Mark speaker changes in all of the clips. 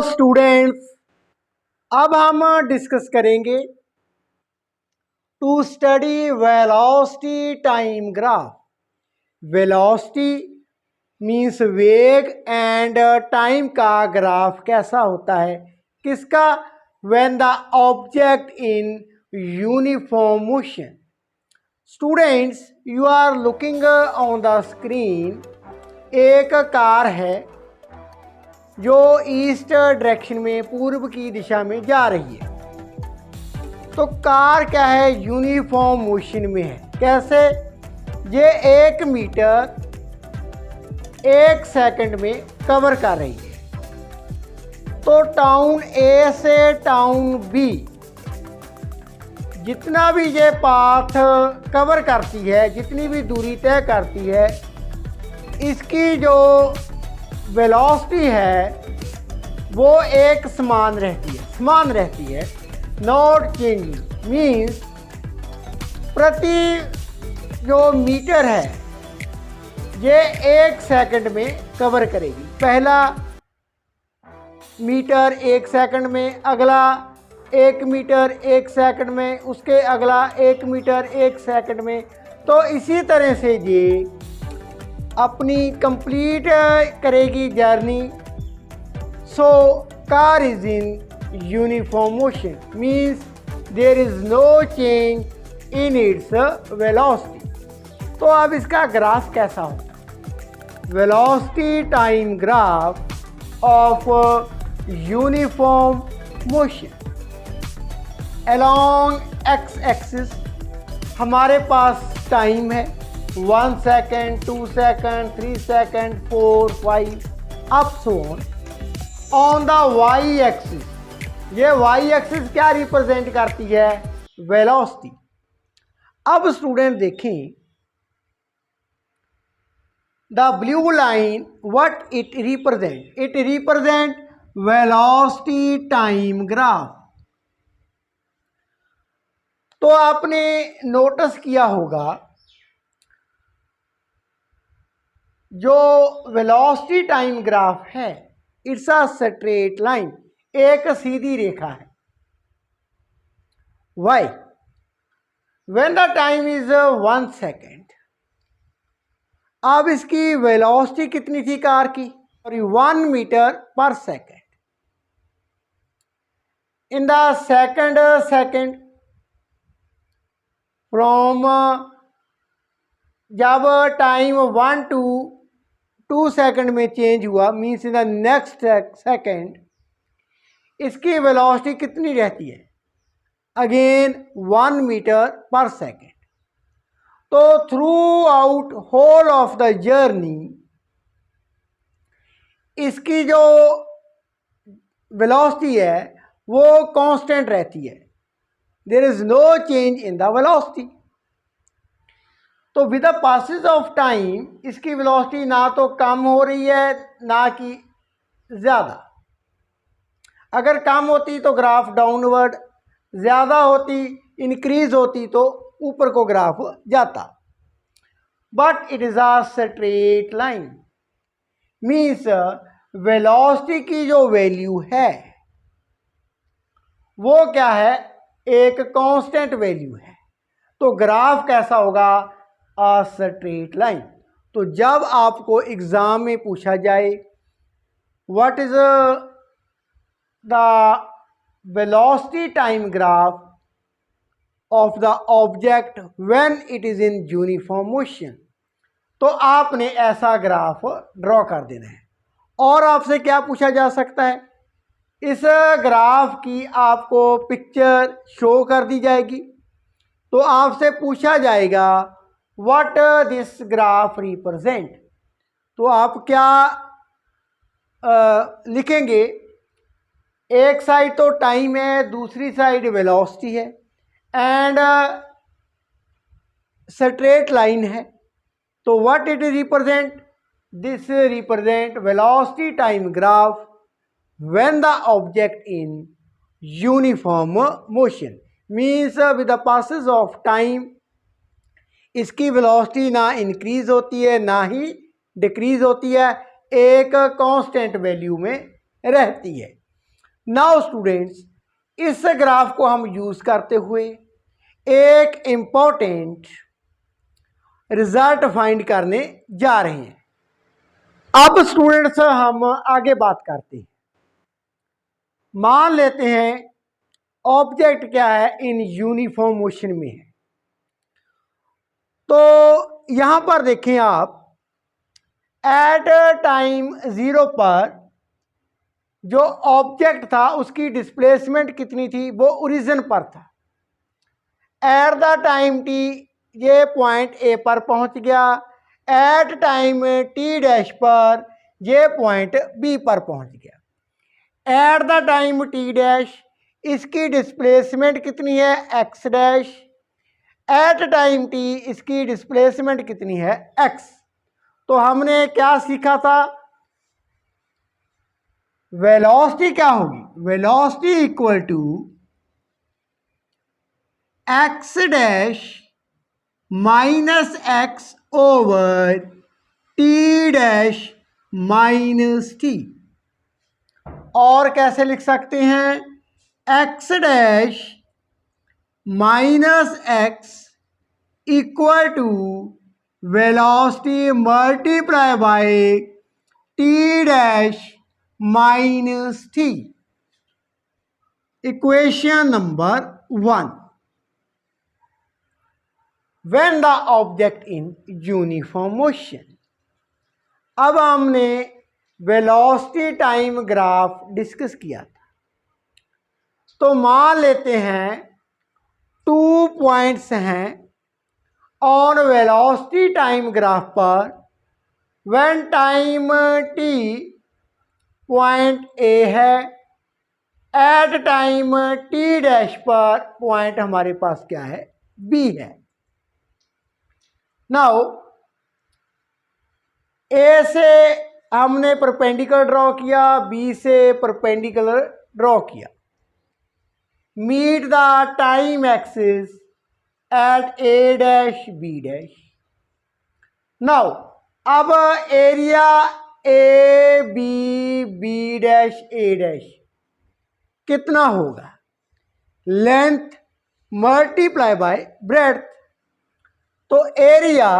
Speaker 1: Students, अब हम discuss करेंगे to study velocity time graph. Velocity means वेग एंड टाइम का ग्राफ कैसा होता है, किसका? When the object in uniform motion. Students, you are looking on the screen. एक कार है जो ईस्ट डायरेक्शन में, पूर्व की दिशा में जा रही है। तो कार क्या है? यूनिफॉर्म मोशन में है। कैसे? ये 1 मीटर 1 सेकंड में कवर कर रही है। तो टाउन ए से टाउन बी जितना भी ये पाथ कवर करती है, जितनी भी दूरी तय करती है, इसकी जो वेलोसिटी है वो एक समान रहती है, नॉट चेंजिंग। मीन्स प्रति जो मीटर है ये 1 सेकंड में कवर करेगी। पहला मीटर 1 सेकंड में, अगला 1 मीटर 1 सेकंड में, उसके अगला 1 मीटर 1 सेकंड में। तो इसी तरह से ये अपनी कंप्लीट करेगी journey. So car is in uniform motion, means there is no change in its velocity. तो अब इसका ग्राफ कैसा होगा? Velocity time graph of uniform motion along x axis हमारे पास टाइम है 1 second, 2 second, 3 second, 4, 5 up so on the y axis. ये y axis क्या रिप्रेजेंट करती है? वेलोसिटी। अब स्टूडेंट देखें, the blue line what it represent velocity time graph. तो आपने नोटिस किया होगा जो वेलोसिटी टाइम ग्राफ है, इट्स अ स्ट्रेट लाइन, एक सीधी रेखा है। Why? When the time is 1 second. अब इसकी वेलोसिटी कितनी थी कार की? 1 metre per second. In the second from जब टाइम 1 to 2 सेकंड में चेंज हुआ, means in the next second इसकी वेलोसिटी कितनी रहती है? Again 1 metre per second. तो throughout whole of the journey इसकी जो वेलोसिटी है वो कांस्टेंट रहती है। There is no change in the velocity. तो with the passage of time इसकी वेलोसिटी ना तो कम हो रही है ना कि ज़्यादा। अगर कम होती तो ग्राफ डाउनवर्ड, ज़्यादा होती, इंक्रीज होती तो ऊपर को ग्राफ जाता। But it is a straight line, means velocity की जो वैल्यू है वो क्या है? एक कांस्टेंट वैल्यू है। तो ग्राफ कैसा होगा? अ स्ट्रेट लाइन। तो जब आपको एग्जाम में पूछा जाए what is the velocity time graph of the object when it is in uniform motion, तो आपने ऐसा ग्राफ ड्रॉ कर देना है। और आपसे क्या पूछा जा सकता है? इस ग्राफ की आपको पिक्चर शो कर दी जाएगी। तो आपसे पूछा जाएगा व्हाट दिस ग्राफ रिप्रेजेंट। तो आप क्या लिखेंगे? एक साइड तो टाइम है, दूसरी साइड वेलोसिटी है एंड स्ट्रेट लाइन है। तो what it represent? This represent velocity time graph when the object in uniform motion, means with the passage of time इसकी वेलोसिटी ना इंक्रीज होती है ना ही डिक्रीज होती है, एक कांस्टेंट वैल्यू में रहती है। नाउ स्टूडेंट्स, इस ग्राफ को हम यूज करते हुए एक इंपॉर्टेंट रिजल्ट फाइंड करने जा रहे हैं। अब स्टूडेंट्स हम आगे बात करते हैं। मान लेते हैं ऑब्जेक्ट क्या है, इन यूनिफॉर्म मोशन में है। तो यहां पर देखें आप, एट टाइम 0 पर जो ऑब्जेक्ट था उसकी डिस्प्लेसमेंट कितनी थी, वो ओरिजिन पर था। एट द टाइम टी ये पॉइंट ए पर पहुंच गया, एट टाइम टी डैश पर ये पॉइंट बी पर पहुंच गया। At the time t dash इसकी डिस्प्लेसमेंट कितनी है, x dash. At time t इसकी डिस्प्लेसमेंट कितनी है, एक्स। तो हमने क्या सीखा था, वेलोसिटी क्या होगी, velocity equal to x dash minus x over t dash minus t. और कैसे लिख सकते हैं, x dash minus x equal to velocity multiply by t dash minus t. Equation number 1। When the object in uniform motion. अब हमने velocity time graph discuss किया था। तो मान लेते हैं 2 पॉइंट्स हैं ऑन वेलोसिटी टाइम ग्राफ पर। When time T point A है, एट टाइम टी डैश पर पॉइंट हमारे पास क्या है, बी है। नाउ ए से हमने परपेंडिकुलर ड्रॉ किया, बी से परपेंडिकुलर ड्रॉ किया। Meet the time axis at A dash B dash. Now अब area A B B dash A dash कितना होगा, लेंथ मल्टीप्लाई बाय ब्रेड्थ। तो area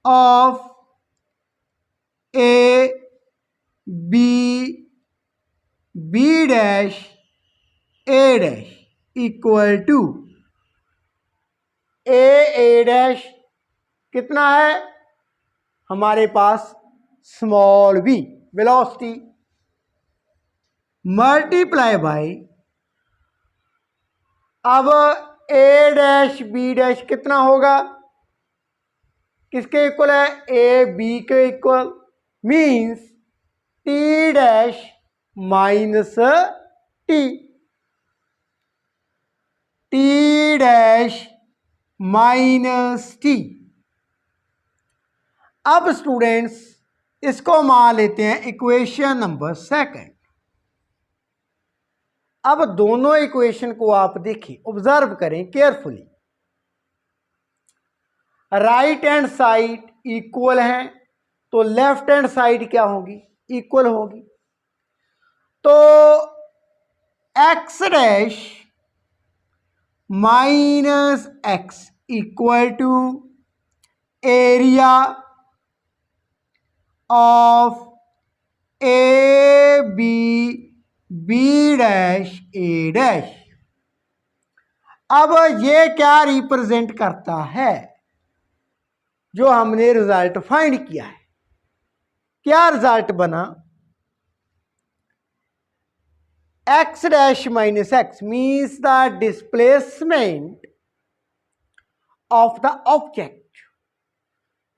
Speaker 1: of A B dash A dash equal to A dash कितना है हमारे पास, small v velocity, multiply by, अब A dash B dash कितना होगा, किसके इक्वल है, ए बी के equal, means T dash minus T, T dash minus T. अब स्टूडेंट्स इसको मान लेते हैं इक्वेशन नंबर 2। अब दोनों इक्वेशन को आप देखिए, ऑब्जर्व करें carefully. Right hand side equal है तो लेफ्ट हैंड साइड क्या होगी, इक्वल होगी। तो x dash minus x equal to area of A B dash A dash. अब ये क्या रिप्रेजेंट करता है, जो हमने रिजल्ट फाइंड किया है, क्या रिजल्ट बना, x dash minus x means the displacement of the object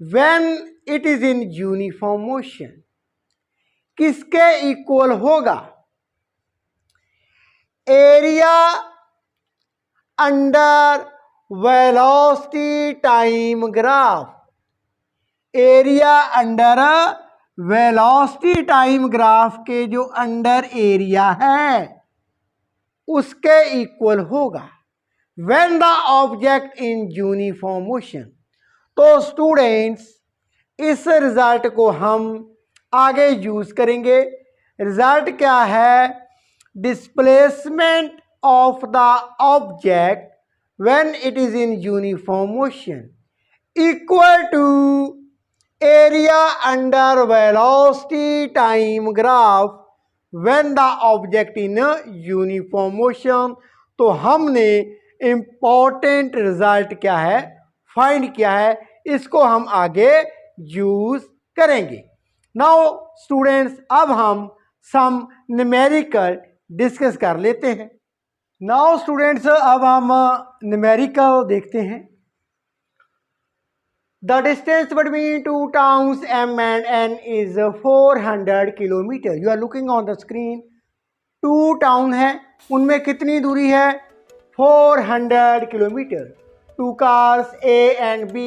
Speaker 1: when it is in uniform motion किसके इक्वल होगा, area under velocity time graph. Area under velocity time graph के जो अंडर एरिया है उसके इक्वल होगा when the object in uniform motion. तो students इस result को हम आगे यूज करेंगे। रिजल्ट क्या है? Displacement of the object when it is in uniform motion equal to area under velocity time graph when the object in uniform motion. तो हमने इम्पोर्टेंट रिजल्ट क्या है फाइंड किया है, इसको हम आगे यूज करेंगे। नाउ स्टूडेंट्स, अब हम सम न्यूमेरिकल डिस्कस कर लेते हैं। नाउ स्टूडेंट्स, अब हम न्यूमेरिकल देखते हैं। The distance between two towns M and N is 400 kilometre. You are looking on the screen. 2 town है, उनमें कितनी दूरी है? 400 kilometre. 2 cars A and B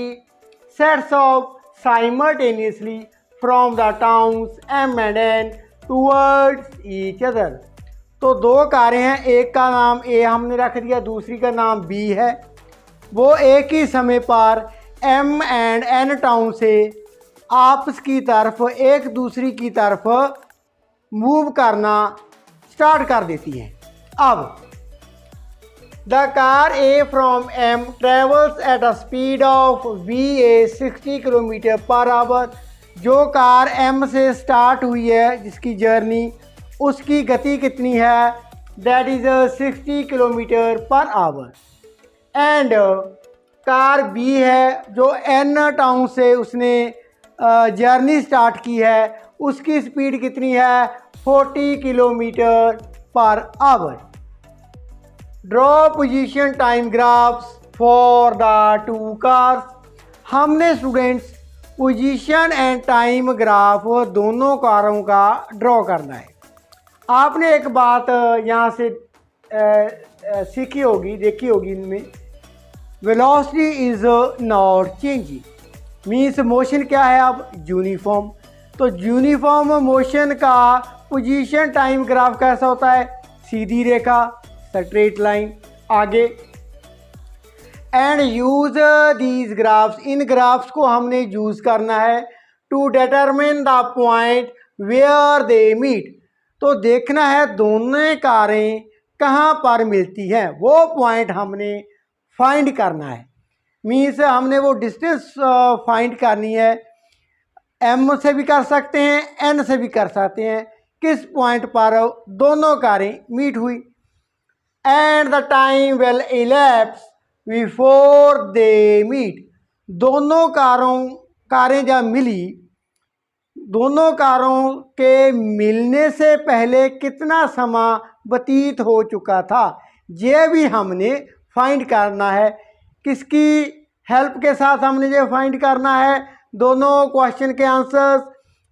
Speaker 1: sets off simultaneously from the towns M and N towards each other। तो 2 कारें हैं, एक का नाम A हमने रख दिया, दूसरी का नाम B है। वो एक ही समय पर M एंड N टाउन से आपस की तरफ एक दूसरी की तरफ मूव करना स्टार्ट कर देती हैं। अब the car A from M travels at a speed of VA 60 kilometre per our. जो कार M से स्टार्ट हुई है जिसकी जर्नी, उसकी गति कितनी है? That is 60 kilometre per our. And car B है जो N टाउन से उसने जर्नी स्टार्ट की है, उसकी स्पीड कितनी है? 40 kilometre per hour. Draw position time graphs for the 2 cars. हमने students position and time graph दोनों कारों का ड्रॉ करना है। आपने एक बात यहाँ से सीखी होगी, देखी होगी, इनमें velocity is not changing means motion क्या है अब? यूनिफॉर्म। तो यूनिफॉर्म मोशन का पोजीशन टाइम ग्राफ कैसा होता है? सीधी रेखा, स्ट्रेट लाइन आगे। एंड यूज दीज ग्राफ्स, इन ग्राफ्स को हमने यूज करना है to determine the point where they meet. तो देखना है दोनों कारें कहाँ पर मिलती हैं, वो पॉइंट हमने फाइंड करना है। मीन्स हमने वो डिस्टेंस फाइंड करनी है। M से भी कर सकते हैं, N से भी कर सकते हैं, किस पॉइंट पर दोनों कारें मीट हुई। And the time will elapse before they meet. दोनों कारें जब मिली, दोनों कारों के मिलने से पहले कितना समय व्यतीत हो चुका था, ये भी हमने फाइंड करना है। किसकी हेल्प के साथ हमने ये फाइंड करना है? दोनों क्वेश्चन के answers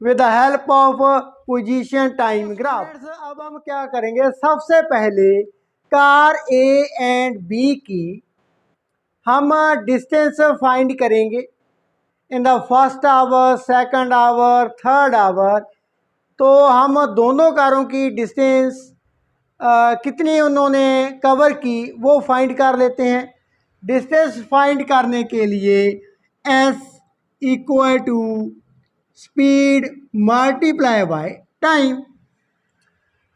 Speaker 1: with the help of position time graph. अब हम क्या करेंगे? सबसे पहले कार A एंड B की हम डिस्टेंस फाइंड करेंगे in the first hour, second hour, third hour. तो हम दोनों कारों की डिस्टेंस कितनी उन्होंने कवर की वो फाइंड कर लेते हैं। डिस्टेंस फाइंड करने के लिए S equal to speed multiply by time.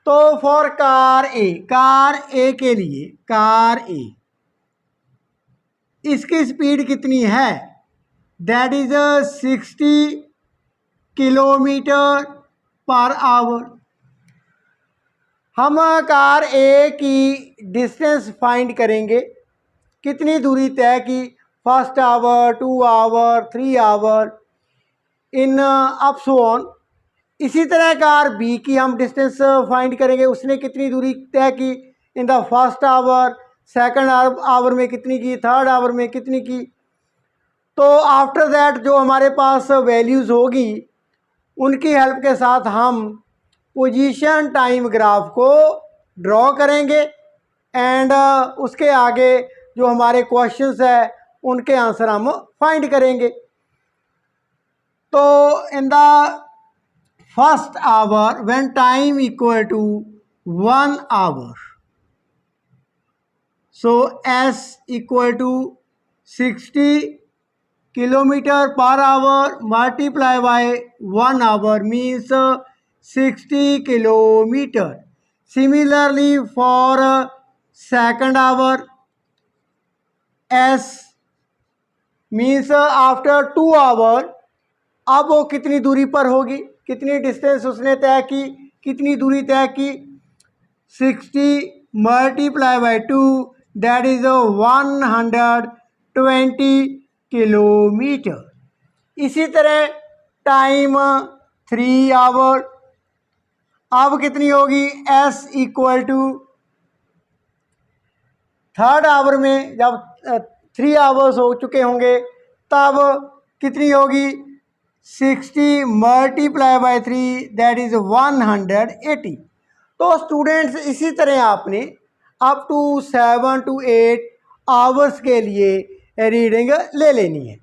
Speaker 1: तो फॉर कार A के लिए, कार A इसकी स्पीड कितनी है? That is 60 kilometre per hour. हम कार A की डिस्टेंस फाइंड करेंगे, कितनी दूरी तय की, first hour, 2 hour, 3 hour, in up so on. इसी तरह कार B की हम डिस्टेंस फाइंड करेंगे, उसने कितनी दूरी तय की इन the first hour, second our में कितनी की, थर्ड आवर में कितनी की। तो आफ्टर दैट जो हमारे पास वैल्यूज़ होगी उनकी हेल्प के साथ हम पोजीशन टाइम ग्राफ को ड्रॉ करेंगे एंड उसके आगे जो हमारे क्वेश्चंस है उनके आंसर हम फाइंड करेंगे। तो in the first hour when time equal to 1 hour, so S equal to 60 kilometre per hour multiply by 1 hour means 60 kilometre. Similarly for second hour, S means after 2 hour. अब वो कितनी दूरी पर होगी, कितनी डिस्टेंस उसने तय की, कितनी दूरी तय की, 60 multiply by 2 that is 120 kilometre. इसी तरह टाइम 3 आवर. अब कितनी होगी, S equal to third hour में जब 3 आवर्स हो चुके होंगे तब कितनी होगी, 60 मल्टीप्लाई बाय 3 दैट इज 180. तो स्टूडेंट्स इसी तरह आपने अप टू 7 to 8 आवर्स के लिए रीडिंग ले लेनी है.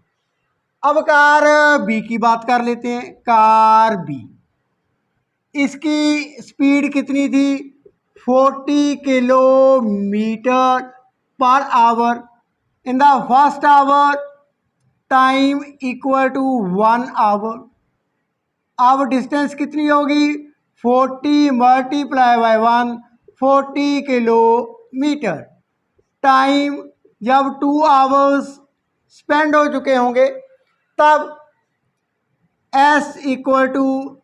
Speaker 1: अब कार बी की बात कर लेते हैं. कार बी, इसकी स्पीड कितनी थी, 40 kilometre per hour. In the first hour time equal to 1 hour. अब डिस्टेंस कितनी होगी, 40 मल्टीप्लाई बाय 1 40 किलोमीटर. टाइम जब 2 आवर्स स्पेंड हो चुके होंगे तब S equal to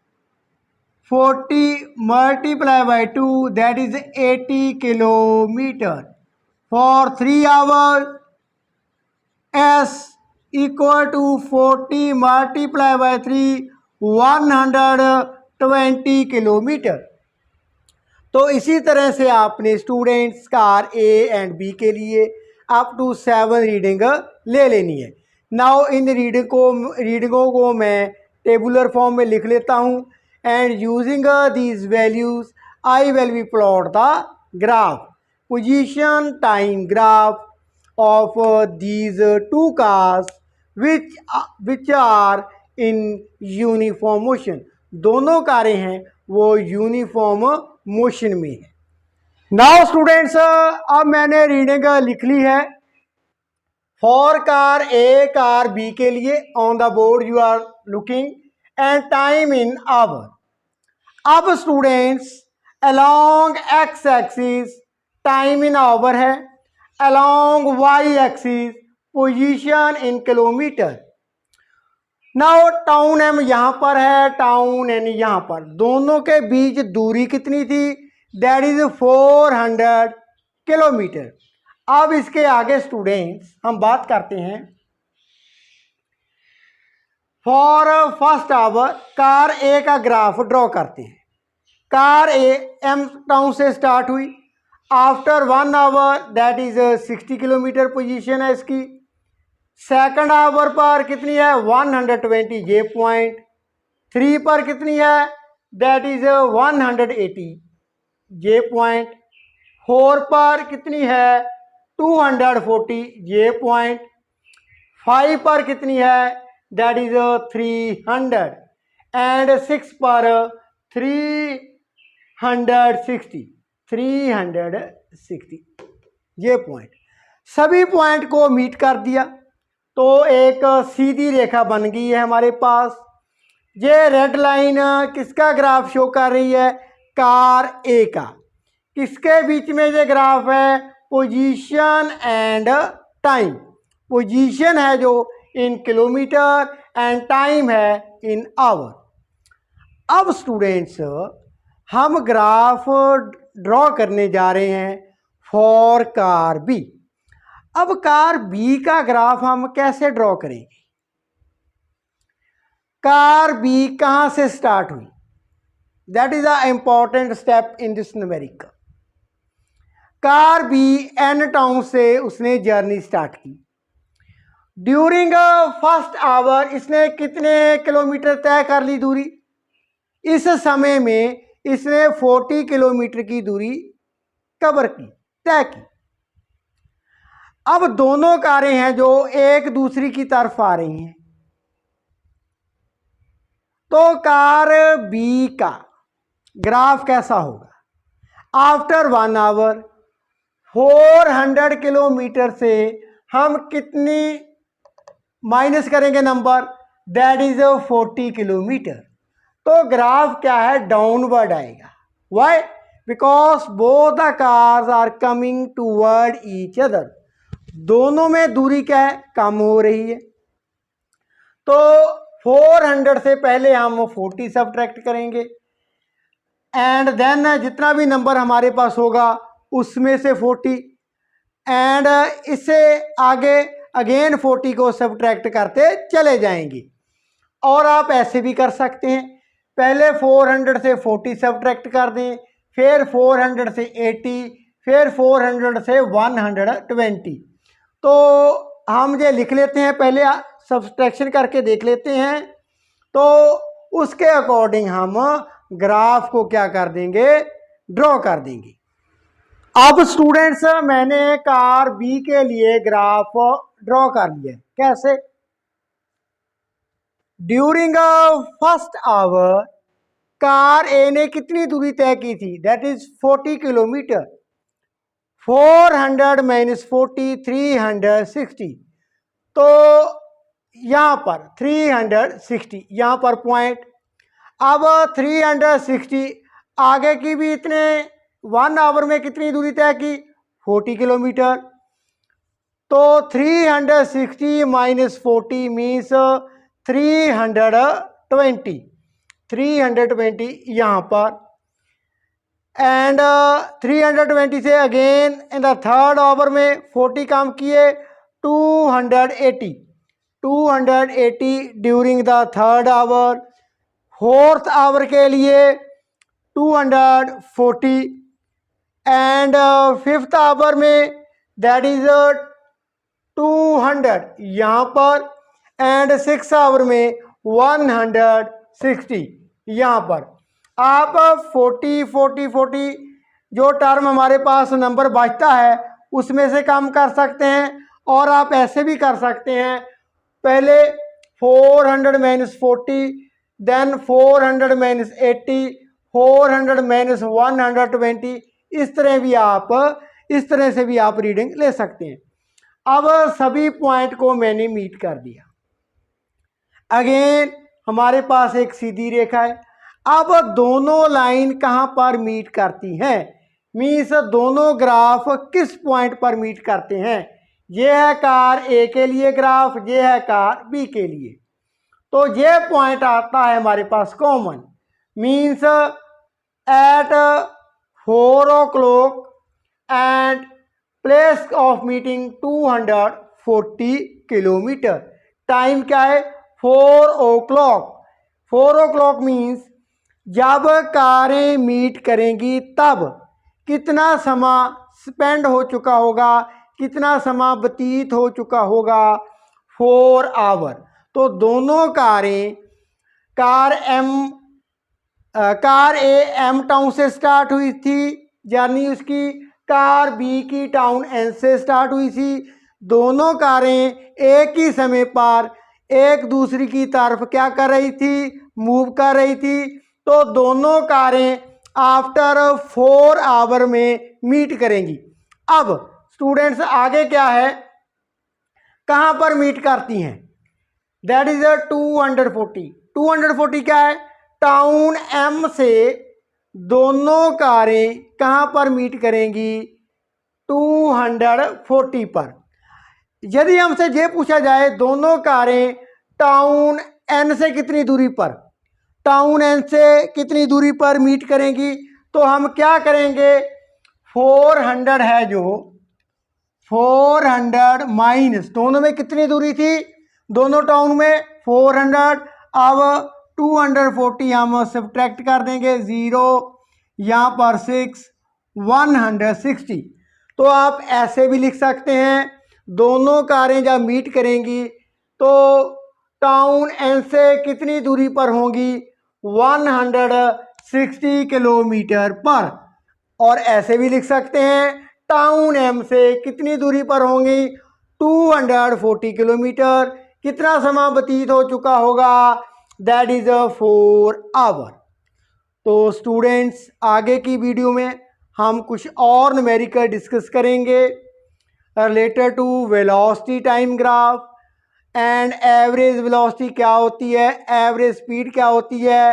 Speaker 1: 40 multiply by 2 that is 80 kilometre. For 3 hours S equal to 40 multiply by 3 120 kilometre. तो इसी तरह से आपने students car A and B के लिए अप टू 7 रीडिंग ले लेनी है. नाउ इन रीडिंगों को मैं टेबुलर फॉर्म में लिख लेता हूँ and using these values I will be plot the graph, position time graph of these two cars which are in uniform motion. दोनों कारें हैं वो यूनिफॉर्म मोशन में है. नाउ स्टूडेंट्स अब मैंने रीडिंग लिख ली है for car A car B के लिए. On the board you are looking and time in hour. अब students along x axis time in hour है, along y-axis position in kilometre. Now town M यहाँ पर है, टाउन एन यहाँ पर, दोनों के बीच दूरी कितनी थी, दैट इज 400 किलोमीटर. अब इसके आगे स्टूडेंट्स हम बात करते हैं for first hour car A का ग्राफ ड्रॉ करते हैं. कार ए एम टाउन से स्टार्ट हुई, after 1 hour that is 60 kilometre position है इसकी. सेकंड आवर पर कितनी है, 120. ये पॉइंट 3 पर कितनी है, दैट इज 180. ये पॉइंट 4 पर कितनी है, 240. ये पॉइंट 5 पर कितनी है, दैट इज 300 एंड 6 पर 360. ये पॉइंट, सभी पॉइंट को मीट कर दिया तो एक सीधी रेखा बन गई है हमारे पास. ये रेड लाइन किसका ग्राफ शो कर रही है, कार ए का. किसके बीच में ये ग्राफ है, पोजीशन एंड टाइम. पोजीशन है जो इन किलोमीटर एंड टाइम है इन आवर. अब स्टूडेंट्स हम ग्राफ ड्रॉ करने जा रहे हैं फॉर कार बी. अब कार बी का ग्राफ हम कैसे ड्रॉ करेंगे, कार बी कहां से स्टार्ट हुई, that is a important step in this numerical. Car B N town से उसने जर्नी स्टार्ट की. ड्यूरिंग फर्स्ट आवर इसने कितने किलोमीटर तय कर ली दूरी, इस समय में इसने 40 किलोमीटर की दूरी कवर की, तय की. अब दोनों कारें हैं जो एक दूसरी की तरफ आ रही हैं, तो कार बी का ग्राफ कैसा होगा, आफ्टर 1 आवर 400 किलोमीटर से हम कितनी माइनस करेंगे नंबर, दैट इज 40 किलोमीटर। तो ग्राफ क्या है, डाउनवर्ड आएगा। Why? Because both the cars are coming toward each other, दोनों में दूरी क्या है, कम हो रही है। तो 400 से पहले हम 40 सब्ट्रैक्ट करेंगे एंड देन जितना भी नंबर हमारे पास होगा उसमें से 40 एंड इससे आगे अगेन 40 को सब्ट्रैक्ट करते चले जाएंगे। और आप ऐसे भी कर सकते हैं, पहले 400 से 40 सब्ट्रैक्ट कर दें, फिर 400 से 80, फिर 400 से 120। तो हम ये लिख लेते हैं, पहले सब्ट्रैक्शन करके देख लेते हैं, तो उसके अकॉर्डिंग हम ग्राफ को क्या कर देंगे, ड्रॉ कर देंगे। अब स्टूडेंट्स मैंने कार बी के लिए ग्राफ ड्रॉ कर लिया। कैसे? ड्यूरिंग फर्स्ट आवर कार ए ने कितनी दूरी तय की थी, दैट इज 40 किलोमीटर। 400 माइनस 40 360, तो यहाँ पर 360 यहाँ पर पॉइंट। अब 360 आगे की भी इतने 1 आवर में कितनी दूरी तय की, 40 किलोमीटर। तो 360 माइनस 40 मीन्स 320 यहाँ पर एंड 320 से again in the third hour में 40 काम किए, 280 during the third hour. Fourth hour के लिए 240 एंड फिफ्थ आवर में दैट इज 200 यहाँ पर एंड सिक्स आवर में 160 यहाँ पर। आप 40 जो टर्म हमारे पास नंबर बचता है उसमें से कम कर सकते हैं, और आप ऐसे भी कर सकते हैं, पहले 400 माइनस 40, देन 400 माइनस 80, 400 माइनस 120, इस तरह से भी आप रीडिंग ले सकते हैं। अब सभी पॉइंट को मैंने मीट कर दिया। अगेन हमारे पास एक सीधी रेखा है। अब दोनों लाइन कहाँ पर मीट करती हैं, मीन्स दोनों ग्राफ किस पॉइंट पर मीट करते हैं। ये है कार ए के लिए ग्राफ, ये है कार बी के लिए। तो ये पॉइंट आता है हमारे पास common, means at 4 o'clock and place of meeting 240 kilometre. Time क्या है, 4 o'clock। 4 o'clock मीन्स जब कारें मीट करेंगी तब कितना समय स्पेंड हो चुका होगा, कितना समय व्यतीत हो चुका होगा, 4 आवर। तो दोनों कारें, कार ए एम टाउन से स्टार्ट हुई थी, यानी उसकी कार बी की टाउन एन से स्टार्ट हुई थी। दोनों कारें एक ही समय पर एक दूसरी की तरफ क्या कर रही थी, मूव कर रही थी। तो दोनों कारें आफ्टर 4 आवर में मीट करेंगी। अब स्टूडेंट्स आगे क्या है, कहाँ पर मीट करती हैं, दैट इज 240 क्या है, टाउन एम से दोनों कारें कहाँ पर मीट करेंगी, 240 पर। यदि हमसे ये पूछा जाए दोनों कारें टाउन एन से कितनी दूरी पर, टाउन एन से कितनी दूरी पर मीट करेंगी, तो हम क्या करेंगे, 400 है जो 400 माइनस दोनों में कितनी दूरी थी, दोनों टाउन में 400। अब 240 हम सब्ट्रैक्ट कर देंगे, 0 यहाँ पर 6, 160। तो आप ऐसे भी लिख सकते हैं, दोनों कारें जब मीट करेंगी तो टाउन एन से कितनी दूरी पर होंगी, 160 किलोमीटर पर। और ऐसे भी लिख सकते हैं, टाउन एम से कितनी दूरी पर होंगी, 240 किलोमीटर। कितना समय व्यतीत हो चुका होगा, दैट इज 4 आवर। तो स्टूडेंट्स आगे की वीडियो में हम कुछ और न्यूमेरिकल डिस्कस करेंगे related to velocity time graph and average velocity क्या होती है, एवरेज स्पीड क्या होती है,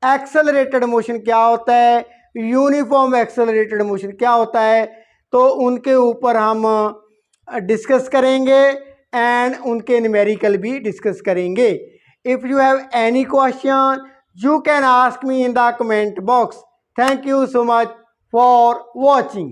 Speaker 1: एक्सेलरेटेड मोशन क्या होता है, यूनिफॉर्म एक्सेलरेटेड मोशन क्या होता है, तो उनके ऊपर हम डिस्कस करेंगे एंड उनके न्यूमेरिकल भी डिस्कस करेंगे. If you have any question you can ask me in the comment box. Thank you so much for watching.